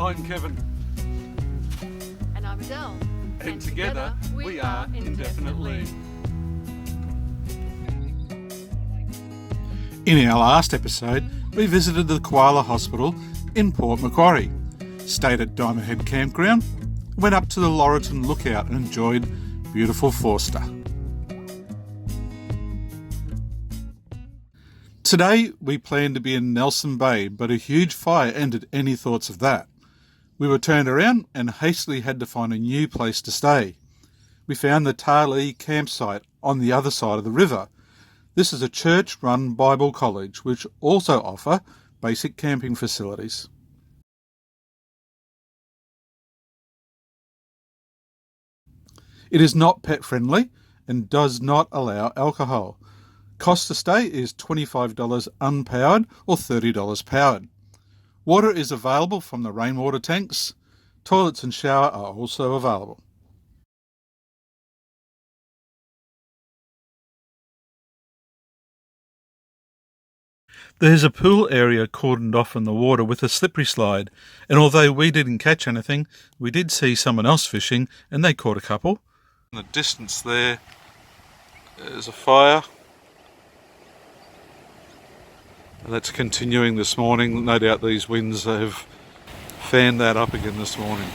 I'm Kevin. And I'm Adele. And together we are Indefinite Leave. In our last episode, we visited the Koala Hospital in Port Macquarie, stayed at Diamond Head Campground, went up to the Laurelton Lookout and enjoyed beautiful Forster. Today we planned to be in Nelson Bay, but a huge fire ended any thoughts of that. We were turned around and hastily had to find a new place to stay. We found the Tarlee campsite on the other side of the river. This is a church-run Bible college which also offer basic camping facilities. It is not pet-friendly and does not allow alcohol. Cost to stay is $25 unpowered or $30 powered. Water is available from the rainwater tanks. Toilets and shower are also available. There's a pool area cordoned off in the water with a slippery slide, and although we didn't catch anything, we did see someone else fishing and they caught a couple. In the distance there's a fire. And that's continuing this morning. No doubt these winds have fanned that up again this morning.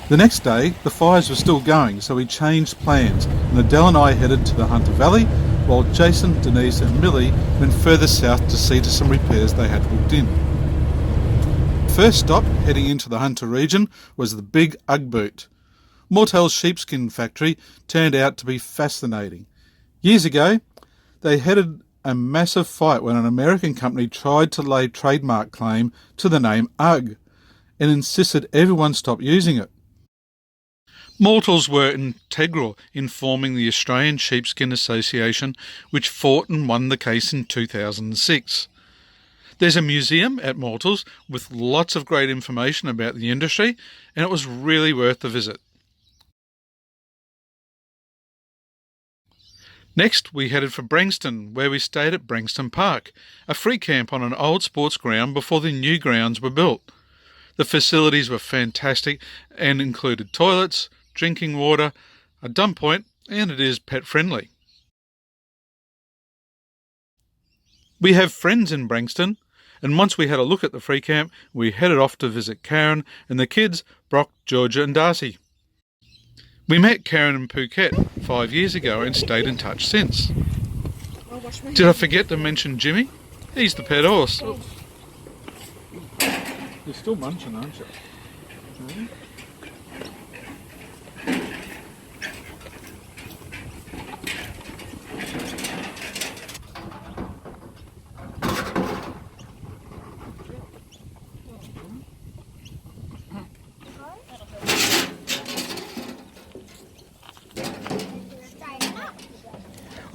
The next day, the fires were still going, so we changed plans, and Adele and I headed to the Hunter Valley, while Jason, Denise and Millie went further south to see to some repairs they had booked in. First stop, heading into the Hunter region, was the Big Ugg Boot. Mortel's sheepskin factory turned out to be fascinating. Years ago, they headed a massive fight when an American company tried to lay trademark claim to the name Ugg and insisted everyone stop using it. Mortals were integral in forming the Australian Sheepskin Association, which fought and won the case in 2006. There's a museum at Mortals with lots of great information about the industry, and it was really worth the visit. Next, we headed for Branxton, where we stayed at Branxton Park, a free camp on an old sports ground before the new grounds were built. The facilities were fantastic and included toilets, drinking water, a dump point, and it is pet-friendly. We have friends in Branxton, and once we had a look at the free camp, we headed off to visit Karen and the kids, Brock, Georgia and Darcy. We met Karen in Phuket 5 years ago and stayed in touch since. Did I forget to mention Jimmy? He's the pet horse. Oh. You're still munching, aren't you? Mm-hmm.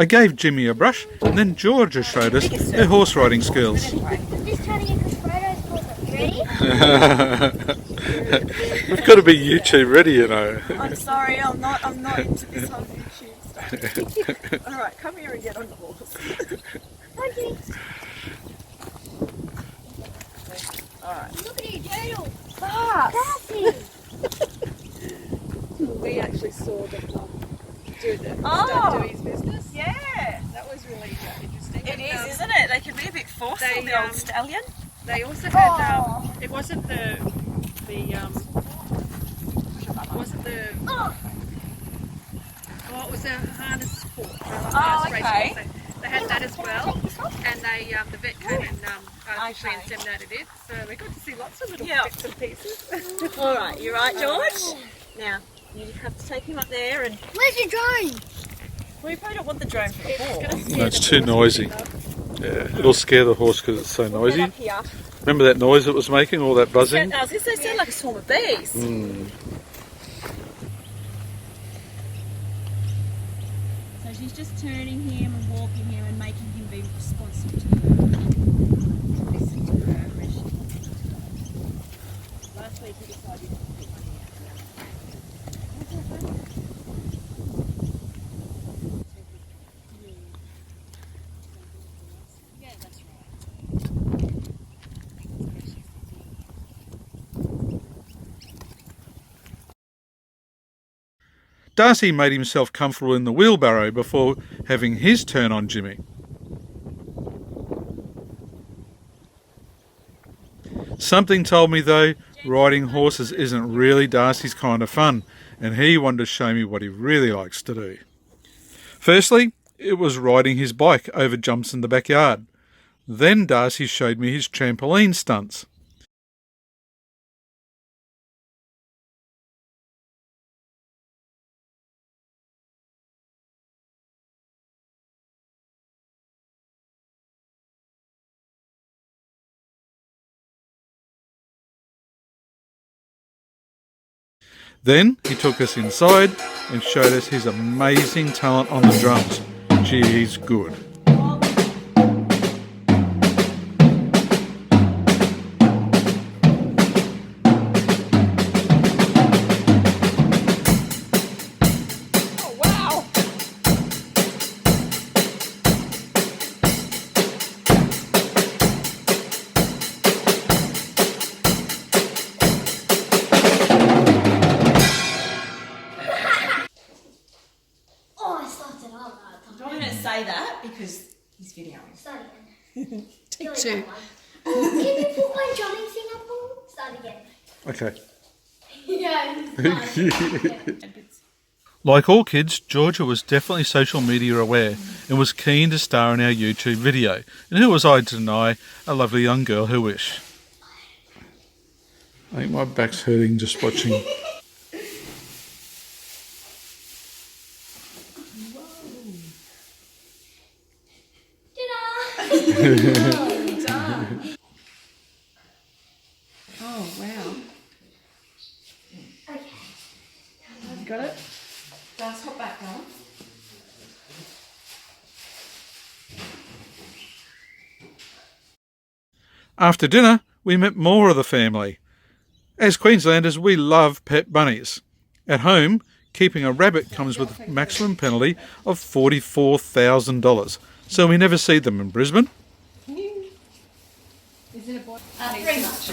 I gave Jimmy a brush, and then Georgia showed us her horse riding skills. I'm just trying to get the photos for them. Ready? We've got to be YouTube ready, you know. I'm sorry, I'm not into this whole YouTube stuff. Alright, come here and get on the horse. Okay. Alright. Look at you, Joodle. Fast! Darcy. We actually saw them start do his business. Yeah! That was really interesting. It is, isn't it? They can be a bit forceful, the old stallion. They also had, it wasn't the it was a harness sport. Okay. Racing. So they had that as well, and they the vet came and artificially inseminated it. So we got to see lots of little bits and pieces. Alright, you right, George? Now, you have to take him up there and... Where's your drone? Well, you probably don't want the drone for the horse. No, it's too noisy. Yeah, it'll scare the horse because it's so noisy. Up here. Remember that noise it was making, all that buzzing? I was going to say, it sounded like a swarm of bees. So she's just turning him and walking him and making him be responsive to her. Listening to her as she wants him to go. Last week he decided to put money out. Yeah, that's right. Darcy made himself comfortable in the wheelbarrow before having his turn on Jimmy. Something told me though, riding horses isn't really Darcy's kind of fun, and he wanted to show me what he really likes to do. Firstly, it was riding his bike over jumps in the backyard. Then Darcy showed me his trampoline stunts. Then he took us inside and showed us his amazing talent on the drums. Gee, he's good. Oh, I slapped it up. I'm going to say that because he's videoing. Start again. Take two. Can you put my drumming thing up on? Start again. Okay. Yeah. Like all kids, Georgia was definitely social media aware and was keen to star in our YouTube video. And who was I to deny a lovely young girl her wish? I think my back's hurting just watching. Oh, wow. Okay. You got it? Let's hop back on. After dinner, we met more of the family. As Queenslanders, we love pet bunnies. At home, keeping a rabbit comes with a maximum penalty of $44,000, so we never see them in Brisbane. Is it a boy? Pretty much.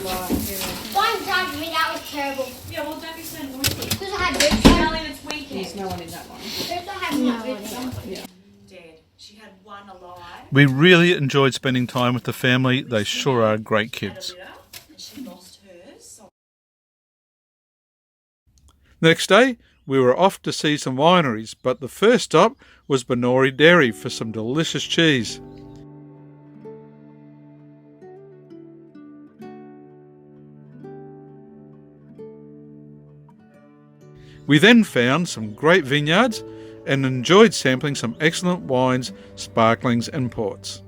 One time me, that was terrible. Yeah, well, don't be so noisy. Because I had ribs. Smelling its weekend. There's no one in that one. First I had ribs. Dead. She had one alive. We really enjoyed spending time with the family. They sure are great kids. And she lost hers. So Next day, we were off to see some wineries, but the first stop was Benori Dairy for some delicious cheese. We then found some great vineyards and enjoyed sampling some excellent wines, sparklings and ports.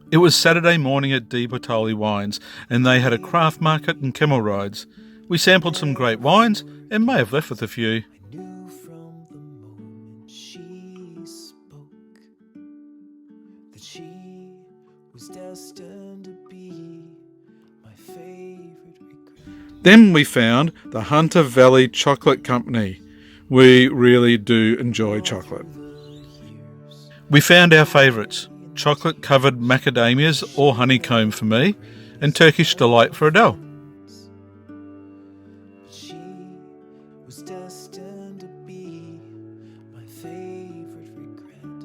It was Saturday morning at Di Bartoli Wines and they had a craft market and camel rides. We sampled some great wines and may have left with a few. Knew from the moment she spoke that she was destined to be my favorite regret. Then we found the Hunter Valley Chocolate Company. We really do enjoy chocolate. We found our favourites, chocolate covered macadamias or honeycomb for me, and Turkish Delight for Adele. She was destined to be my favorite regret.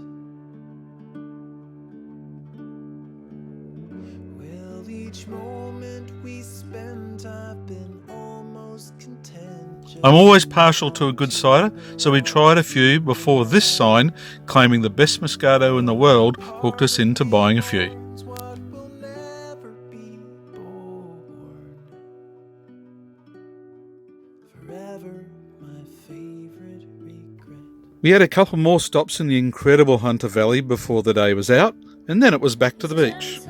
Well, each moment we spent, I've been almost content. I'm always partial to a good cider, so we tried a few before this sign, claiming the best Moscato in the world, hooked us into buying a few. What will never be born. Forever my favorite regret. We had a couple more stops in the incredible Hunter Valley before the day was out, and then it was back to the beach.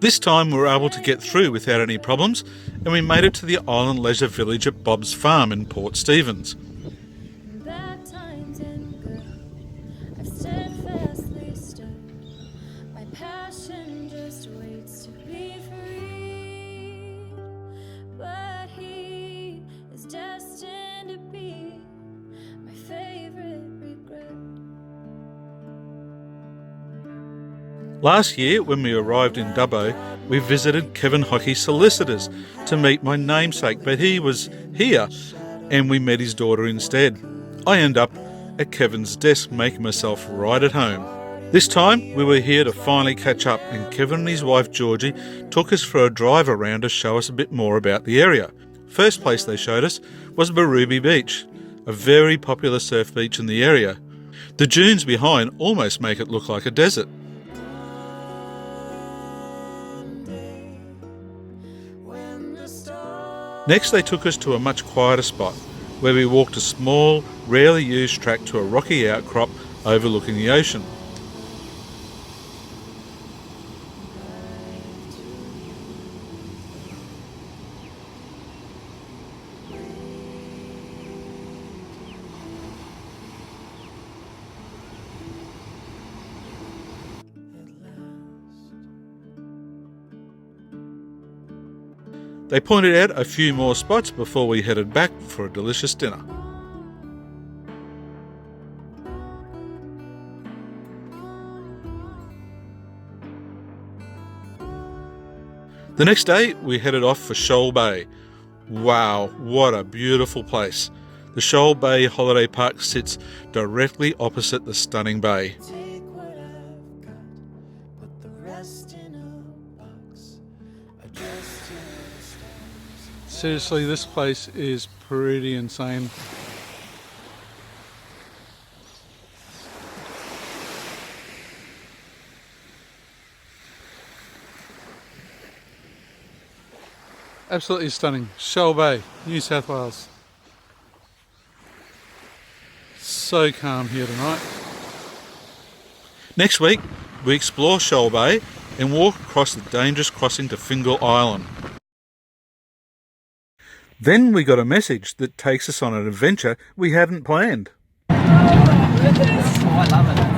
This time we were able to get through without any problems, and we made it to the island leisure village at Bob's Farm in Port Stephens. Just waits to be free, but he Last year, when we arrived in Dubbo, we visited Kevin Hockey's solicitors to meet my namesake, but he was here and we met his daughter instead. I end up at Kevin's desk making myself right at home. This time we were here to finally catch up, and Kevin and his wife Georgie took us for a drive around to show us a bit more about the area. First place they showed us was Barooby Beach, a very popular surf beach in the area. The dunes behind almost make it look like a desert. Next they took us to a much quieter spot, where we walked a small, rarely used track to a rocky outcrop overlooking the ocean. They pointed out a few more spots before we headed back for a delicious dinner. The next day we headed off for Shoal Bay. Wow, what a beautiful place. The Shoal Bay Holiday Park sits directly opposite the stunning bay. Take what I've got, put the rest in a box, adjust to the stars. Seriously, this place is pretty insane. Absolutely stunning. Shoal Bay, New South Wales. So calm here tonight. Next week, we explore Shoal Bay and walk across the dangerous crossing to Fingal Island. Then we got a message that takes us on an adventure we hadn't planned. Oh, I love it.